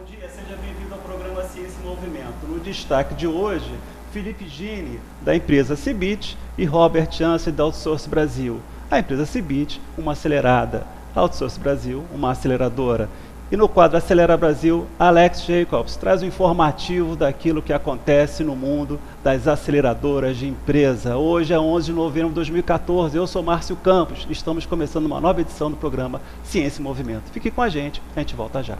dia, seja bem-vindo ao programa Ciência em Movimento. No destaque de hoje, Felipe Gini, da empresa Cibit, e Robert Jansen, da Outsource Brasil. A empresa Cibit, uma acelerada, a Outsource Brasil, uma aceleradora. E no quadro Acelera Brasil, Alex Jacobs traz o informativo daquilo que acontece no mundo das aceleradoras de empresa. Hoje é 11 de novembro de 2014, eu sou Márcio Campos. Estamos começando uma nova edição do programa Ciência em Movimento. Fique com a gente volta já.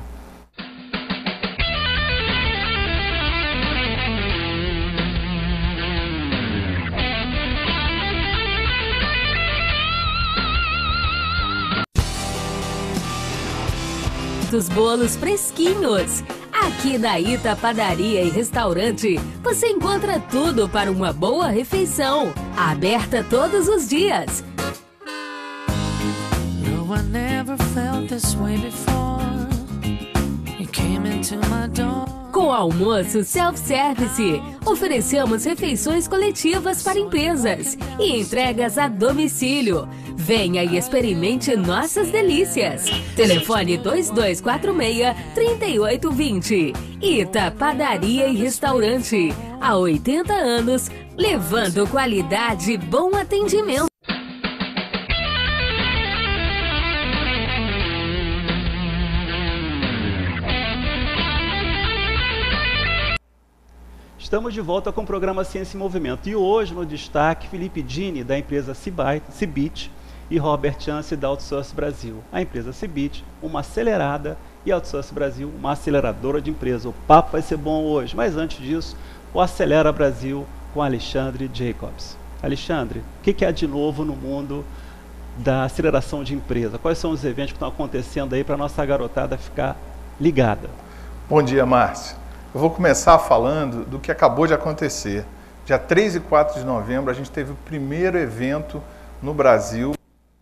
Dos bolos fresquinhos. Aqui na Ita Padaria e Restaurante, você encontra tudo para uma boa refeição. Aberta todos os dias. No, I never felt this way before. You came into my door. Com almoço self-service, oferecemos refeições coletivas para empresas e entregas a domicílio. Venha e experimente nossas delícias. Telefone 2246-3820. Ita Padaria e Restaurante. Há 80 anos, levando qualidade e bom atendimento. Estamos de volta com o programa Ciência em Movimento. E hoje, no destaque, Felipe Gini, da empresa Cibit, e Robert Jansen, da Outsource Brasil. A empresa Cibit, uma acelerada, e a Outsource Brasil, uma aceleradora de empresa. O papo vai ser bom hoje, mas antes disso, o Acelera Brasil com Alexandre Jacobs. Alexandre, o que há de novo no mundo da aceleração de empresa? Quais são os eventos que estão acontecendo aí para a nossa garotada ficar ligada? Bom dia, Márcio. Eu vou começar falando do que acabou de acontecer. Dia 3 e 4 de novembro, a gente teve o primeiro evento no Brasil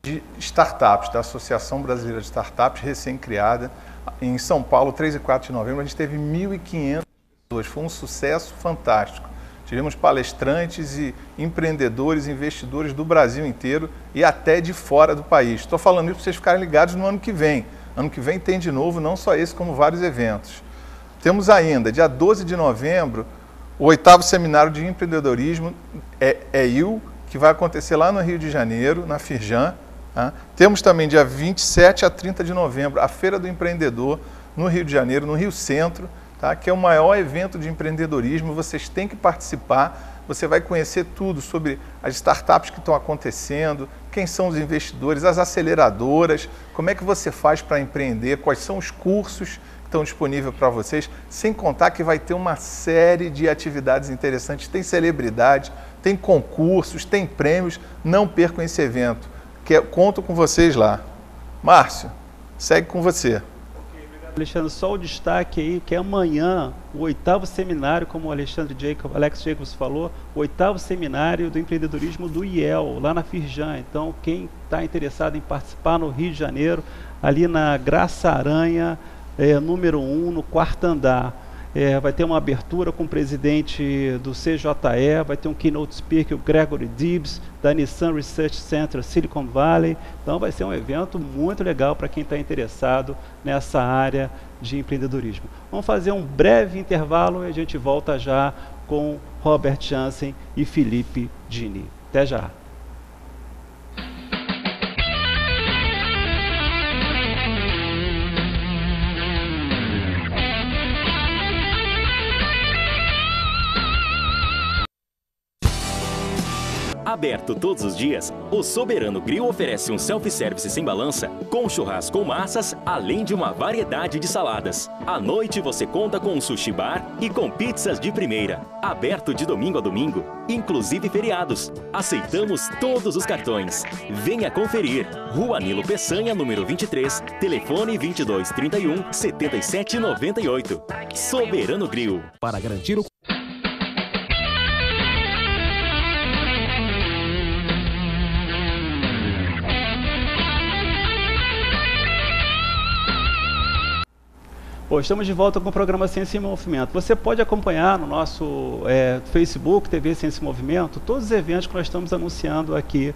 de startups, da Associação Brasileira de Startups, recém-criada, em São Paulo, 3 e 4 de novembro. A gente teve 1.500 pessoas, foi um sucesso fantástico. Tivemos palestrantes e empreendedores, investidores do Brasil inteiro e até de fora do país. Estou falando isso para vocês ficarem ligados no ano que vem. Ano que vem tem de novo, não só esse, como vários eventos. Temos ainda, dia 12 de novembro, o 8º Seminário de Empreendedorismo EIL, que vai acontecer lá no Rio de Janeiro, na Firjan. Tá? Temos também, dia 27 a 30 de novembro, a Feira do Empreendedor, no Rio de Janeiro, no Rio Centro, tá? Que é o maior evento de empreendedorismo. Vocês têm que participar, você vai conhecer tudo sobre as startups que estão acontecendo, quem são os investidores, as aceleradoras, como é que você faz para empreender, quais são os cursos estão disponíveis para vocês, sem contar que vai ter uma série de atividades interessantes, tem celebridade, tem concursos, tem prêmios, não percam esse evento, conto com vocês lá. Márcio, segue com você. Alexandre, só o destaque aí que é amanhã o 8º seminário, como o Alex Jacobs falou, o 8º seminário do empreendedorismo do IEL, lá na Firjan. Então, quem está interessado em participar no Rio de Janeiro, ali na Graça Aranha, número 1, no 4º andar. Vai ter uma abertura com o presidente do CJE, vai ter um keynote speaker, o Gregory Dibbs, da Nissan Research Center Silicon Valley. Então vai ser um evento muito legal para quem está interessado nessa área de empreendedorismo. Vamos fazer um breve intervalo e a gente volta já com Robert Jansen e Felipe Gini. Até já! Aberto todos os dias, o Soberano Grill oferece um self-service sem balança, com churrasco com massas, além de uma variedade de saladas. À noite você conta com um sushi bar e com pizzas de primeira. Aberto de domingo a domingo, inclusive feriados. Aceitamos todos os cartões. Venha conferir. Rua Nilo Peçanha, número 23, telefone 2231-7798. Soberano Grill. Para garantir o... Estamos de volta com o programa Ciência em Movimento. Você pode acompanhar no nosso Facebook, TV Ciência em Movimento, todos os eventos que nós estamos anunciando aqui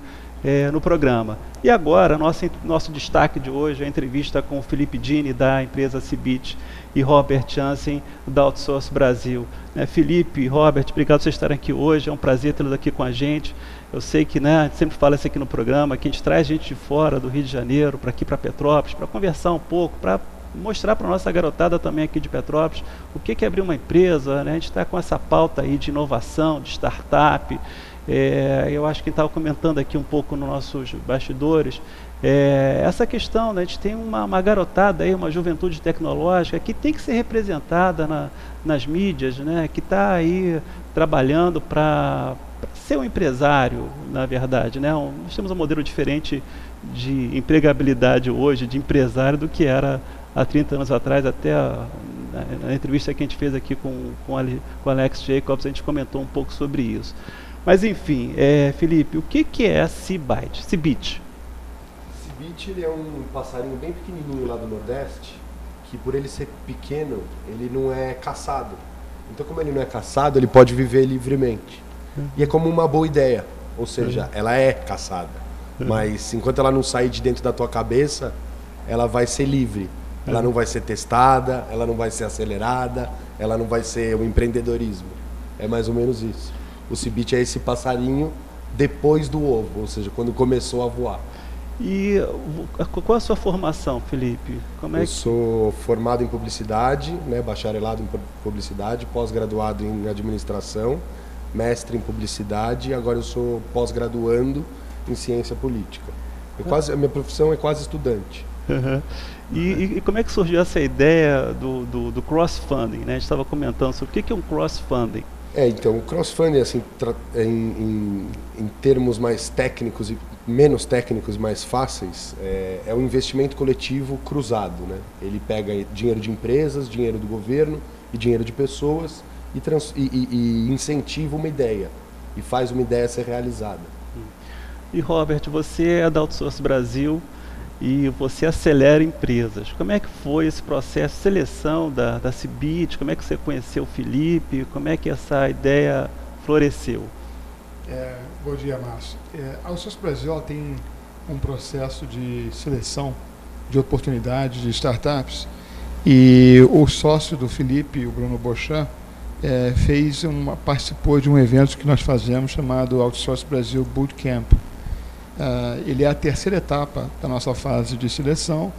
no programa. E agora, nosso destaque de hoje é a entrevista com o Felipe Dini, da empresa Cibit, e Robert Jansen, da Outsource Brasil. Felipe e Robert, obrigado por vocês estarem aqui hoje, é um prazer tê-los aqui com a gente. Eu sei que, a gente sempre fala isso aqui no programa, que a gente traz gente de fora do Rio de Janeiro, para aqui para Petrópolis, para conversar um pouco, para mostrar para a nossa garotada também aqui de Petrópolis o que é abrir uma empresa, A gente está com essa pauta aí de inovação, de startup. Eu acho que estava comentando aqui um pouco nos nossos bastidores, essa questão, a gente tem uma garotada aí, uma juventude tecnológica que tem que ser representada nas mídias, que está aí trabalhando para ser um empresário, na verdade, nós temos um modelo diferente de empregabilidade hoje, de empresário, do que era há 30 anos atrás. Até na entrevista que a gente fez aqui com o Alex Jacobs, a gente comentou um pouco sobre isso. Mas enfim, Felipe, o que é a Cibit? Cibit, ele é um passarinho bem pequenininho lá do Nordeste, que por ele ser pequeno, ele não é caçado. Então, como ele não é caçado, ele pode viver livremente. E é como uma boa ideia, ou seja, ela é caçada. Mas enquanto ela não sair de dentro da tua cabeça, ela vai ser livre. Ela não vai ser testada, ela não vai ser acelerada, ela não vai ser o empreendedorismo. É mais ou menos isso. O Cibit é esse passarinho depois do ovo, ou seja, quando começou a voar. E qual a sua formação, Felipe? Eu sou formado em publicidade, bacharelado em publicidade, pós-graduado em administração, mestre em publicidade, e agora eu sou pós-graduando em ciência política. A minha profissão é quase estudante. E como é que surgiu essa ideia do cross-funding? A gente estava comentando sobre o que é um cross-funding. Então, o cross-funding, assim, em termos mais técnicos e menos técnicos, mais fáceis, é um investimento coletivo cruzado, Ele pega dinheiro de empresas, dinheiro do governo e dinheiro de pessoas e incentiva uma ideia e faz uma ideia ser realizada. E Robert, você é da Outsource Brasil e você acelera empresas. Como é que foi esse processo de seleção da Cibit? Como é que você conheceu o Felipe? Como é que essa ideia floresceu? Bom dia, Márcio. A Outsource Brasil tem um processo de seleção de oportunidades de startups, e o sócio do Felipe, o Bruno Bochan, participou de um evento que nós fazemos chamado Outsource Brasil Bootcamp. Ele é a terceira etapa da nossa fase de seleção,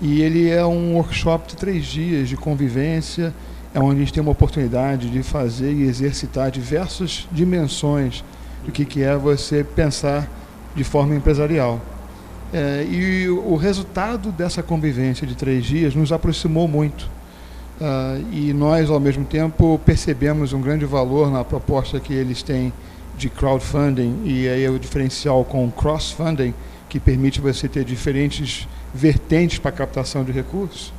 e ele é um workshop de 3 dias de convivência, onde a gente tem uma oportunidade de fazer e exercitar diversas dimensões do que é você pensar de forma empresarial. E o resultado dessa convivência de 3 dias nos aproximou muito. E nós, ao mesmo tempo, percebemos um grande valor na proposta que eles têm de crowdfunding, e aí é o diferencial com o cross-funding, que permite você ter diferentes vertentes para a captação de recursos,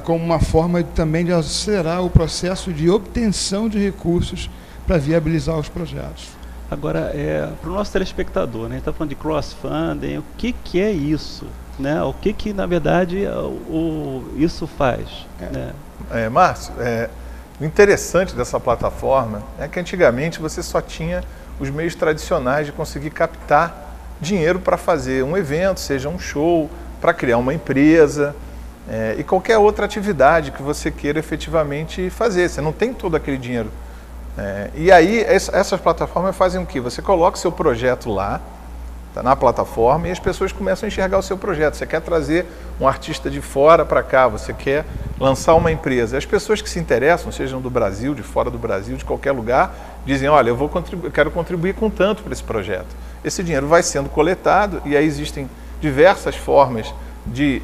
como uma forma também de acelerar o processo de obtenção de recursos para viabilizar os projetos. Agora, para o nosso telespectador, a gente está falando de cross-funding, o que é isso? O que na verdade, isso faz? Márcio, o interessante dessa plataforma é que antigamente você só tinha os meios tradicionais de conseguir captar dinheiro para fazer um evento, seja um show, para criar uma empresa e qualquer outra atividade que você queira efetivamente fazer. Você não tem todo aquele dinheiro. E aí essas plataformas fazem o quê? Você coloca o seu projeto lá, tá na plataforma, e as pessoas começam a enxergar o seu projeto. Você quer trazer um artista de fora para cá, você quer lançar uma empresa. As pessoas que se interessam, sejam do Brasil, de fora do Brasil, de qualquer lugar, dizem, olha, eu quero contribuir com tanto para esse projeto. Esse dinheiro vai sendo coletado, e aí existem diversas formas de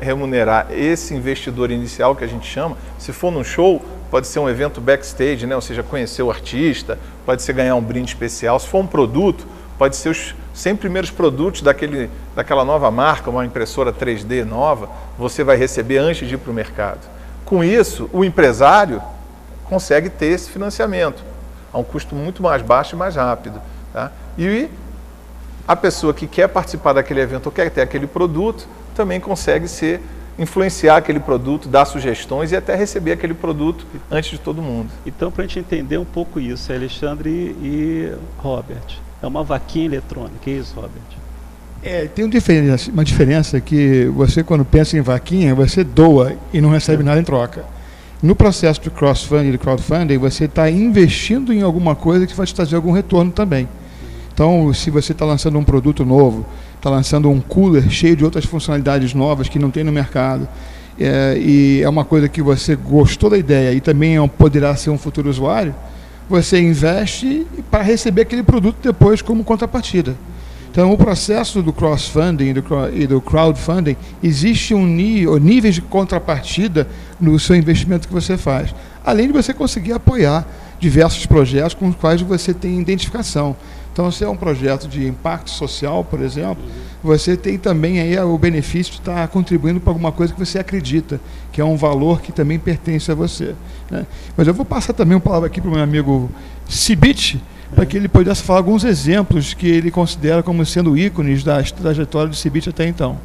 remunerar esse investidor inicial, que a gente chama. Se for num show, pode ser um evento backstage, ou seja, conhecer o artista, pode ser ganhar um brinde especial. Se for um produto, pode ser os 100 primeiros produtos daquela nova marca, uma impressora 3D nova, você vai receber antes de ir para o mercado. Com isso, o empresário consegue ter esse financiamento a um custo muito mais baixo e mais rápido. Tá? E a pessoa que quer participar daquele evento ou quer ter aquele produto, também consegue influenciar aquele produto, dar sugestões e até receber aquele produto antes de todo mundo. Então, para a gente entender um pouco isso, Alexandre e Robert, É uma vaquinha eletrônica, é isso, Robert? Tem uma diferença que você, quando pensa em vaquinha, você doa e não recebe nada em troca. No processo de cross-funding e de crowdfunding, você está investindo em alguma coisa que vai te trazer algum retorno também. Então, se você está lançando um produto novo, está lançando um cooler cheio de outras funcionalidades novas que não tem no mercado, e é uma coisa que você gostou da ideia e também poderá ser um futuro usuário, você investe para receber aquele produto depois como contrapartida. Então, o processo do cross-funding e do crowdfunding, existe níveis de contrapartida no seu investimento que você faz, além de você conseguir apoiar diversos projetos com os quais você tem identificação. Então, se é um projeto de impacto social, por exemplo, você tem também aí o benefício de estar contribuindo para alguma coisa que você acredita, que é um valor que também pertence a você, né? Mas eu vou passar também uma palavra aqui para o meu amigo Cibit, para que ele pudesse falar alguns exemplos que ele considera como sendo ícones da trajetória do Cibit até então.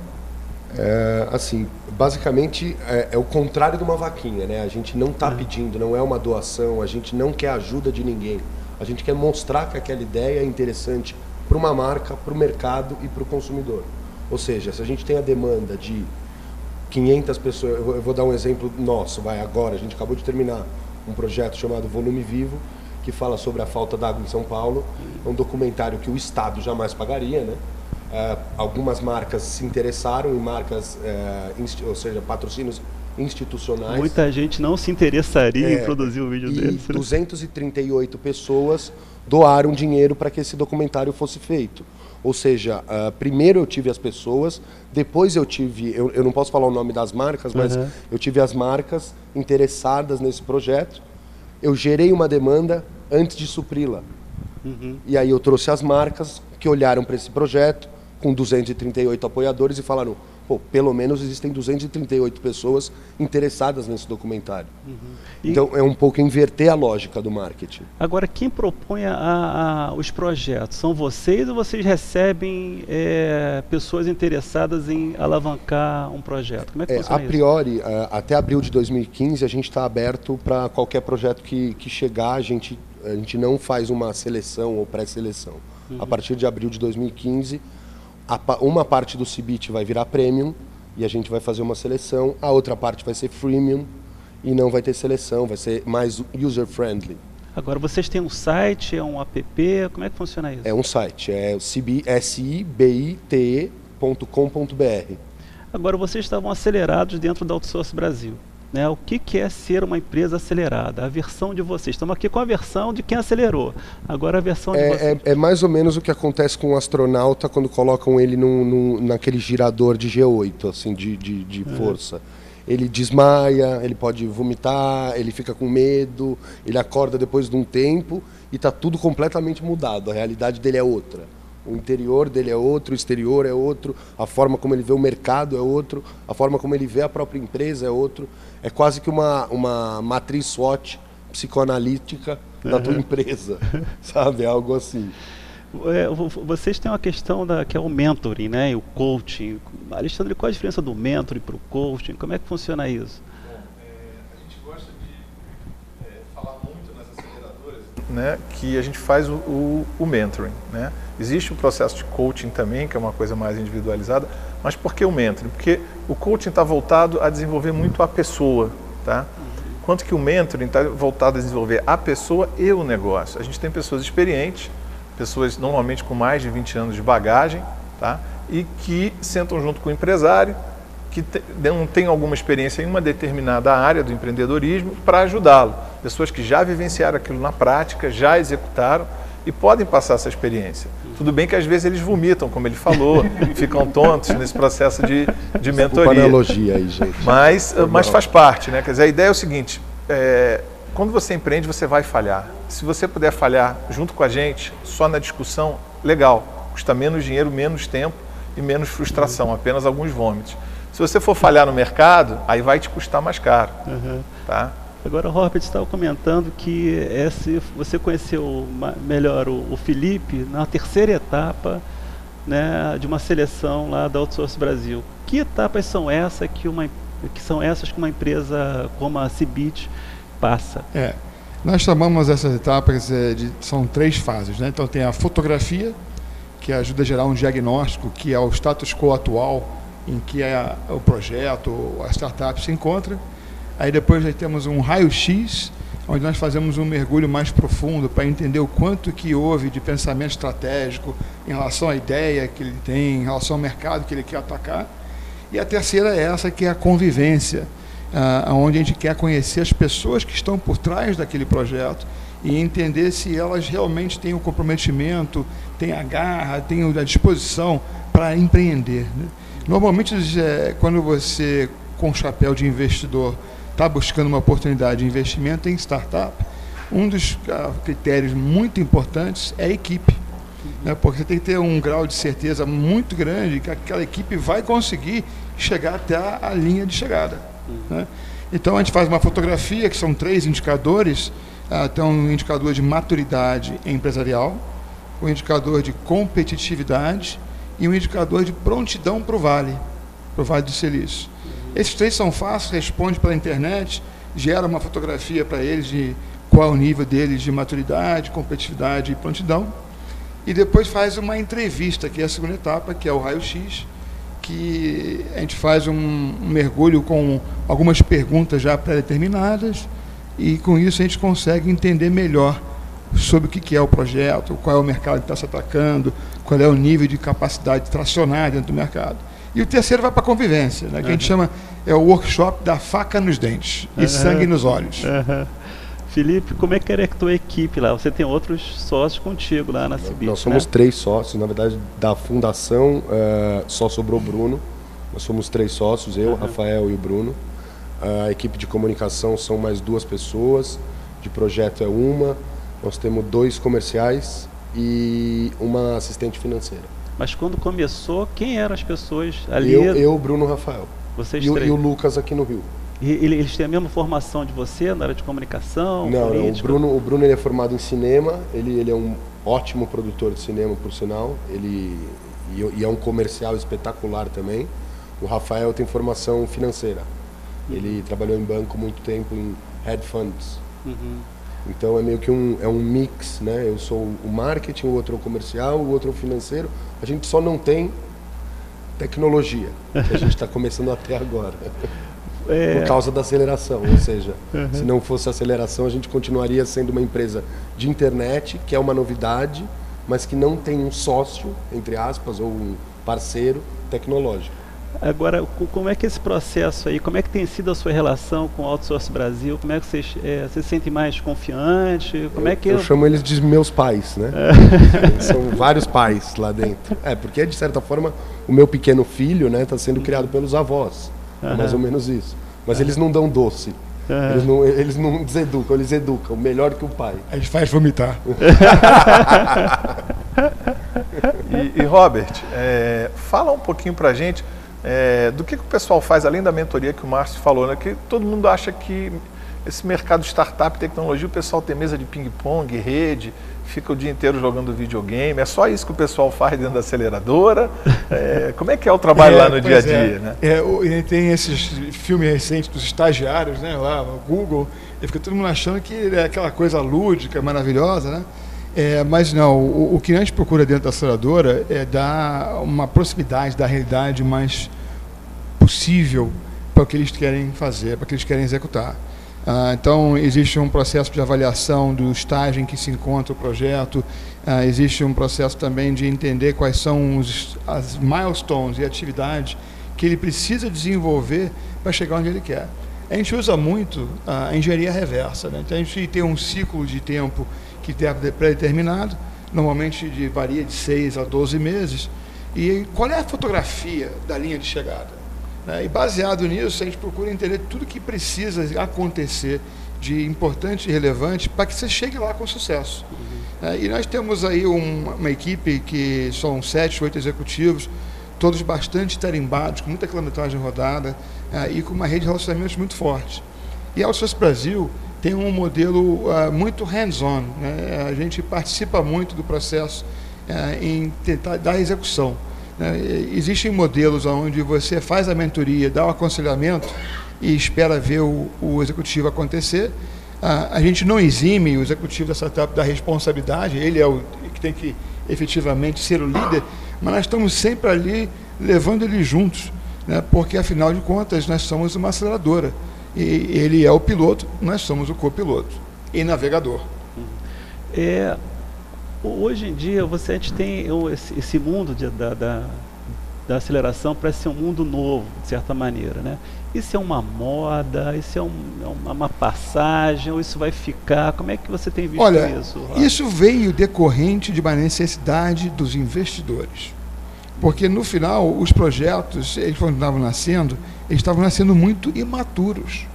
Assim, basicamente é o contrário de uma vaquinha, né? A gente não está pedindo, não é uma doação, a gente não quer ajuda de ninguém. A gente quer mostrar que aquela ideia é interessante para uma marca, para o mercado e para o consumidor. Ou seja, se a gente tem a demanda de 500 pessoas, eu vou dar um exemplo nosso, agora, a gente acabou de terminar um projeto chamado Volume Vivo, que fala sobre a falta d'água em São Paulo. É um documentário que o Estado jamais pagaria, né? Algumas marcas se interessaram em marcas, ou seja, patrocínios institucionais. Muita gente não se interessaria em produzir o vídeo deles. 238 pessoas doaram dinheiro para que esse documentário fosse feito. Ou seja, primeiro eu tive as pessoas, depois eu tive, eu não posso falar o nome das marcas, mas eu tive as marcas interessadas nesse projeto. Eu gerei uma demanda antes de supri-la. E aí eu trouxe as marcas que olharam para esse projeto com 238 apoiadores e falaram: pô, pelo menos existem 238 pessoas interessadas nesse documentário. Então é um pouco inverter a lógica do marketing. Agora, quem propõe os projetos? São vocês ou vocês recebem pessoas interessadas em alavancar um projeto? Como é que funciona isso? A priori, até abril de 2015, a gente está aberto para qualquer projeto que chegar. A gente não faz uma seleção ou pré-seleção. A partir de abril de 2015, uma parte do Cibit vai virar Premium e a gente vai fazer uma seleção, a outra parte vai ser Freemium e não vai ter seleção, vai ser mais user-friendly. Agora, vocês têm um site, é um app, como é que funciona isso? É um site, é sibite.com.br. Agora, vocês estavam acelerados dentro da Outsource Brasil, né? O que é ser uma empresa acelerada? A versão de vocês. Estamos aqui com a versão de quem acelerou. Agora a versão de vocês. É mais ou menos o que acontece com um astronauta quando colocam ele naquele girador de G8, assim, de força. Ele desmaia, ele pode vomitar, ele fica com medo, ele acorda depois de um tempo e está tudo completamente mudado. A realidade dele é outra. O interior dele é outro, o exterior é outro, a forma como ele vê o mercado é outro, a forma como ele vê a própria empresa é outro. É quase que uma matriz SWOT psicoanalítica da tua empresa, sabe? É algo assim. Vocês têm uma questão que é o mentoring, né? E o coaching. Alexandre, qual a diferença do mentoring para o coaching? Como é que funciona isso? A gente gosta de falar muito nas aceleradoras, né, que a gente faz o mentoring, né? Existe o processo de coaching também, que é uma coisa mais individualizada, mas por que o mentoring? Porque o coaching está voltado a desenvolver muito a pessoa, tá? Enquanto que o mentoring está voltado a desenvolver a pessoa e o negócio. A gente tem pessoas experientes, pessoas normalmente com mais de 20 anos de bagagem, tá? E que sentam junto com o empresário, que não tem alguma experiência em uma determinada área do empreendedorismo, para ajudá-lo. Pessoas que já vivenciaram aquilo na prática, já executaram e podem passar essa experiência. Tudo bem que às vezes eles vomitam, como ele falou, ficam tontos nesse processo de mentoria. Desculpa a analogia aí, gente. Mas faz parte, né? Quer dizer, a ideia é o seguinte, quando você empreende, você vai falhar. Se você puder falhar junto com a gente, só na discussão, legal. Custa menos dinheiro, menos tempo e menos frustração, apenas alguns vômitos. Se você for falhar no mercado, aí vai te custar mais caro. Tá? Agora, Robert, estava comentando que você conheceu melhor o Felipe na terceira etapa, né, de uma seleção lá da Outsource Brasil. Que etapas são essas que uma empresa como a Cibit passa? Nós chamamos essas etapas são 3 fases, né? Então tem a fotografia, que ajuda a gerar um diagnóstico, que é o status quo atual em que o projeto, a startup se encontra. Aí depois nós temos um raio-x, onde nós fazemos um mergulho mais profundo para entender o quanto que houve de pensamento estratégico em relação à ideia que ele tem, em relação ao mercado que ele quer atacar. E a terceira é essa, que é a convivência, onde a gente quer conhecer as pessoas que estão por trás daquele projeto e entender se elas realmente têm o comprometimento, têm a garra, têm a disposição para empreender, né? Normalmente, quando você, com chapéu de investidor, está buscando uma oportunidade de investimento em startup, um dos critérios muito importantes é a equipe, né? Porque você tem que ter um grau de certeza muito grande que aquela equipe vai conseguir chegar até a linha de chegada, né? Então a gente faz uma fotografia, que são 3 indicadores. Tem um indicador de maturidade empresarial, um indicador de competitividade e um indicador de prontidão para o Vale do Silício. Esses 3 são fáceis, responde pela internet, gera uma fotografia para eles de qual é o nível deles de maturidade, competitividade e prontidão. E depois faz uma entrevista, que é a segunda etapa, que é o raio-x, que a gente faz um mergulho com algumas perguntas já pré-determinadas, e com isso a gente consegue entender melhor sobre o que é o projeto, qual é o mercado que está se atacando, qual é o nível de capacidade de tracionar dentro do mercado. E o terceiro vai para a convivência, né, que a gente chama, é o workshop da faca nos dentes e sangue nos olhos. Felipe, como é que era a tua equipe lá? Você tem outros sócios contigo lá na Cibit, Nós somos, né, 3 sócios, na verdade, da fundação só sobrou o Bruno. Nós somos 3 sócios, eu, Rafael e o Bruno. A equipe de comunicação são mais 2 pessoas, de projeto é 1, nós temos 2 comerciais e uma assistente financeira. Mas quando começou, quem eram as pessoas ali? Eu, Bruno, Rafael. Vocês e 3? E o Lucas aqui no Rio. E eles têm a mesma formação de você na área de comunicação? Não, política? O Bruno ele é formado em cinema, ele é um ótimo produtor de cinema, por sinal, e é um comercial espetacular também. O Rafael tem formação financeira. Ele trabalhou em banco muito tempo, em hedge funds. Então é meio que um mix, né? Eu sou o marketing, o outro é o comercial, o outro é o financeiro. A gente só não tem tecnologia, que a gente está começando até agora. Por causa da aceleração, ou seja, se não fosse a aceleração, a gente continuaria sendo uma empresa de internet, que é uma novidade, mas que não tem um sócio, entre aspas, ou um parceiro tecnológico. Agora, como é que esse processo aí, como é que tem sido a sua relação com o Outsource Brasil? Como é que vocês se sentem mais confiante? Como é que eu chamo eles de meus pais, né? São vários pais lá dentro. Porque, de certa forma, o meu pequeno filho, né, está sendo criado pelos avós. É mais ou menos isso. Mas eles não dão doce. Eles não deseducam, eles educam. Melhor que o pai. A gente faz vomitar. E Robert, fala um pouquinho pra gente do que o pessoal faz, além da mentoria que o Márcio falou, né? Que todo mundo acha que esse mercado de startup e tecnologia, o pessoal tem mesa de ping-pong, rede, fica o dia inteiro jogando videogame. É só isso que o pessoal faz dentro da aceleradora? Como é que é o trabalho lá no dia a dia? Né? Tem esses filmes recentes dos estagiários, né, lá no Google, e fica todo mundo achando que é aquela coisa lúdica, maravilhosa, né? Mas não, o que a gente procura dentro da aceleradora é dar uma proximidade da realidade mais possível para o que eles querem fazer, para o que eles querem executar. Então, existe um processo de avaliação do estágio em que se encontra o projeto, existe um processo também de entender quais são as milestones e atividades que ele precisa desenvolver para chegar onde ele quer. A gente usa muito a engenharia reversa, né? Então, a gente tem um ciclo de tempo que é pré-determinado, normalmente varia de 6 a 12 meses, e qual é a fotografia da linha de chegada? E baseado nisso, a gente procura entender tudo que precisa acontecer de importante e relevante para que você chegue lá com sucesso. E nós temos aí uma equipe que são 7, 8 executivos, todos bastante tarimbados, com muita quilometragem rodada e com uma rede de relacionamentos muito forte. E a Outsource Brasil tem um modelo muito hands-on, né? A gente participa muito do processo em tentar dar execução. Existem modelos onde você faz a mentoria, dá o aconselhamento e espera ver o executivo acontecer. A gente não exime o executivo da startup da responsabilidade, ele é o que tem que efetivamente ser o líder, mas nós estamos sempre ali levando ele juntos, né? Porque afinal de contas nós somos uma aceleradora e ele é o piloto, nós somos o copiloto e navegador. Hoje em dia a gente tem esse mundo da aceleração, parece ser um mundo novo, de certa maneira, né? Isso é uma moda, isso é uma passagem, ou isso vai ficar? Como é que você tem visto isso? Olha, isso veio decorrente de uma necessidade dos investidores. Porque, no final, os projetos, quando estavam nascendo muito imaturos,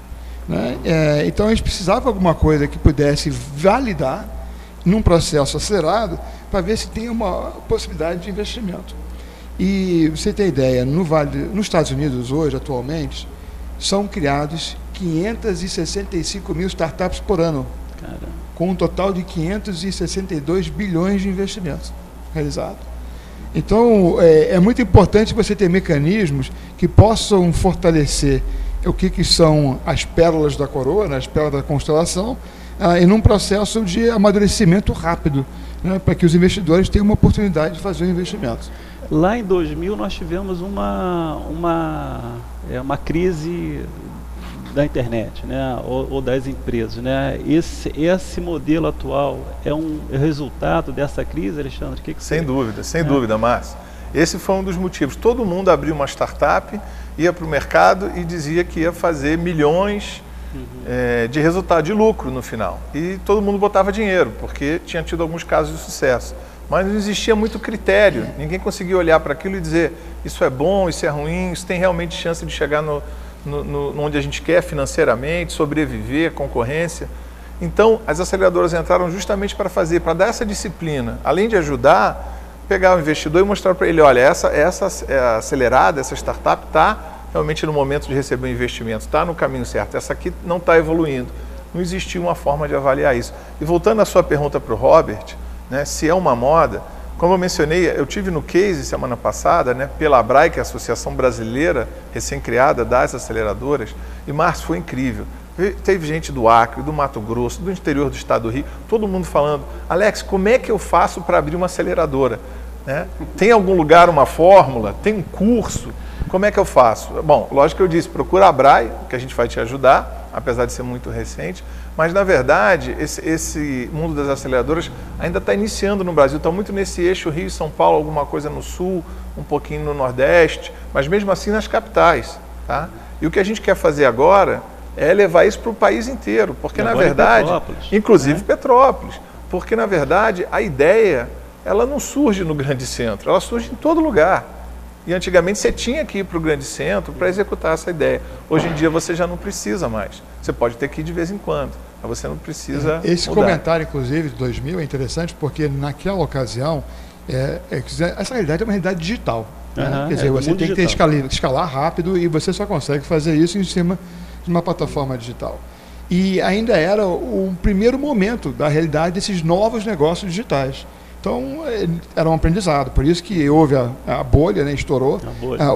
né? Então, a gente precisava de alguma coisa que pudesse validar num processo acelerado para ver se tem uma possibilidade de investimento. E você tem ideia, nos Estados Unidos hoje, atualmente, são criados 565 mil startups por ano, com um total de 562 bilhões de investimentos realizados. Então, é muito importante você ter mecanismos que possam fortalecer o que são as pérolas da coroa, as pérolas da constelação, e num processo de amadurecimento rápido, né, para que os investidores tenham uma oportunidade de fazer o investimento. Lá em 2000 nós tivemos uma crise da internet, né, ou das empresas, né? Esse modelo atual é um resultado dessa crise, Alexandre? Sem dúvida, Márcio. Esse foi um dos motivos. Todo mundo abriu uma startup, ia para o mercado e dizia que ia fazer milhões de resultado, de lucro no final. E todo mundo botava dinheiro, porque tinha tido alguns casos de sucesso. Mas não existia muito critério, ninguém conseguia olhar para aquilo e dizer isso é bom, isso é ruim, isso tem realmente chance de chegar onde a gente quer financeiramente, sobreviver, concorrência. Então, as aceleradoras entraram justamente para dar essa disciplina, além de ajudar, pegar o investidor e mostrar para ele, olha, essa acelerada, essa startup está realmente no momento de receber um investimento, está no caminho certo, essa aqui não está evoluindo. Não existia uma forma de avaliar isso. E voltando à sua pergunta para o Robert, né, se é uma moda, como eu mencionei, eu tive no case semana passada, né, pela ABRAE, que é a Associação Brasileira recém-criada das aceleradoras, e março foi incrível. Teve gente do Acre, do Mato Grosso, do interior do estado do Rio, todo mundo falando, Alex, como é que eu faço para abrir uma aceleradora? Né? Tem algum lugar, uma fórmula? Tem um curso? Como é que eu faço? Bom, lógico que eu disse, procura a ABRAE, que a gente vai te ajudar, apesar de ser muito recente, mas na verdade esse mundo das aceleradoras ainda está iniciando no Brasil, está muito nesse eixo Rio e São Paulo, alguma coisa no Sul, um pouquinho no Nordeste, mas mesmo assim nas capitais. Tá? E o que a gente quer fazer agora é levar isso para o país inteiro, porque na verdade, inclusive Petrópolis, porque na verdade a ideia ela não surge no grande centro, ela surge em todo lugar. E antigamente você tinha que ir para o grande centro para executar essa ideia. Hoje em dia você já não precisa mais. Você pode ter que ir de vez em quando, mas você não precisa Esse mudar. Comentário, inclusive, de 2000 é interessante porque naquela ocasião, essa realidade é uma realidade digital. Né? Quer dizer, você tem que escalar rápido e você só consegue fazer isso em cima de uma plataforma digital. E ainda era o primeiro momento da realidade desses novos negócios digitais. Então, era um aprendizado, por isso que houve a bolha, né, estourou.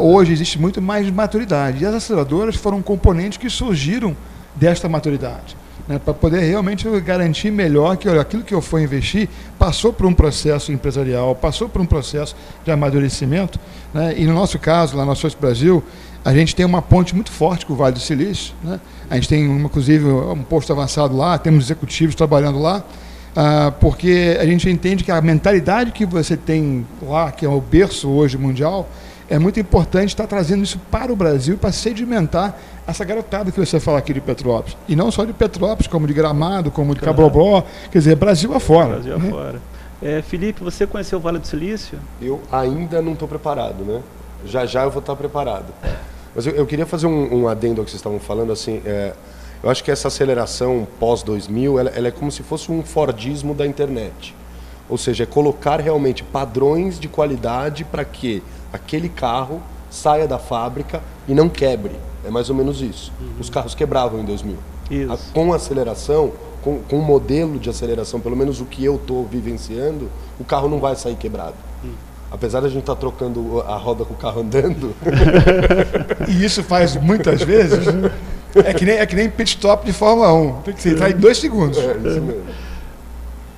Hoje existe muito mais maturidade. E as aceleradoras foram componentes que surgiram desta maturidade, né, para poder realmente garantir melhor que aquilo que eu for investir passou por um processo empresarial, passou por um processo de amadurecimento. Né, e no nosso caso, lá no Associação Brasil, a gente tem uma ponte muito forte com o Vale do Silício. Né, a gente tem, inclusive, um posto avançado lá, temos executivos trabalhando lá. Porque a gente entende que a mentalidade que você tem lá, que é o berço hoje mundial, é muito importante estar trazendo isso para o Brasil, para sedimentar essa garotada que você fala aqui de Petrópolis. E não só de Petrópolis, como de Gramado, como de Cabobró, quer dizer, Brasil afora. Brasil afora. Felipe, você conheceu o Vale do Silício? Eu ainda não estou preparado, né? Já eu vou estar preparado. Mas eu queria fazer um adendo ao que vocês estavam falando, assim... Eu acho que essa aceleração pós-2000, ela é como se fosse um Fordismo da internet. Ou seja, é colocar realmente padrões de qualidade para que aquele carro saia da fábrica e não quebre. É mais ou menos isso. Os carros quebravam em 2000. Com aceleração, com um modelo de aceleração, pelo menos o que eu estou vivenciando, o carro não vai sair quebrado. Apesar de a gente estar trocando a roda com o carro andando... E isso faz muitas vezes... É que nem pit stop de Fórmula 1. Tem que ser em 2 segundos. Isso mesmo.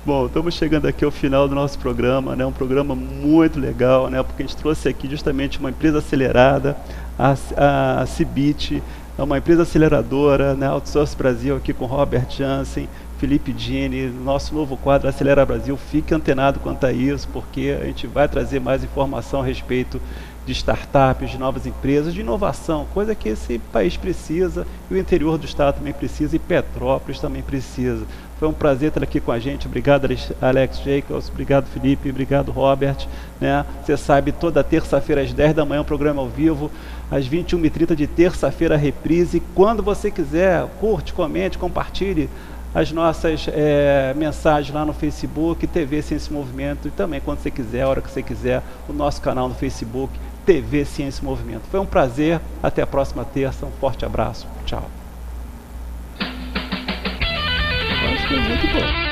Bom, estamos chegando aqui ao final do nosso programa, né? Um programa muito legal, né? Porque a gente trouxe aqui justamente uma empresa acelerada, a Cibit, é uma empresa aceleradora, né? Outsource Brasil aqui com Robert Jansen, Felipe Dini, nosso novo quadro Acelera Brasil. Fique antenado quanto a isso, porque a gente vai trazer mais informação a respeito de startups, de novas empresas, de inovação, coisa que esse país precisa, e o interior do estado também precisa, e Petrópolis também precisa. Foi um prazer estar aqui com a gente. Obrigado, Alex Jacobs. Obrigado, Felipe. Obrigado, Robert. Né? Você sabe, toda terça-feira às 10 da manhã, um programa ao vivo. Às 21h30 de terça-feira, reprise. Quando você quiser, curte, comente, compartilhe as nossas mensagens lá no Facebook, TV Ciência e Movimento. E também, quando você quiser, a hora que você quiser, o nosso canal no Facebook, TV Ciência e Movimento. Foi um prazer. Até a próxima terça. Um forte abraço. Tchau. Foi muito bom.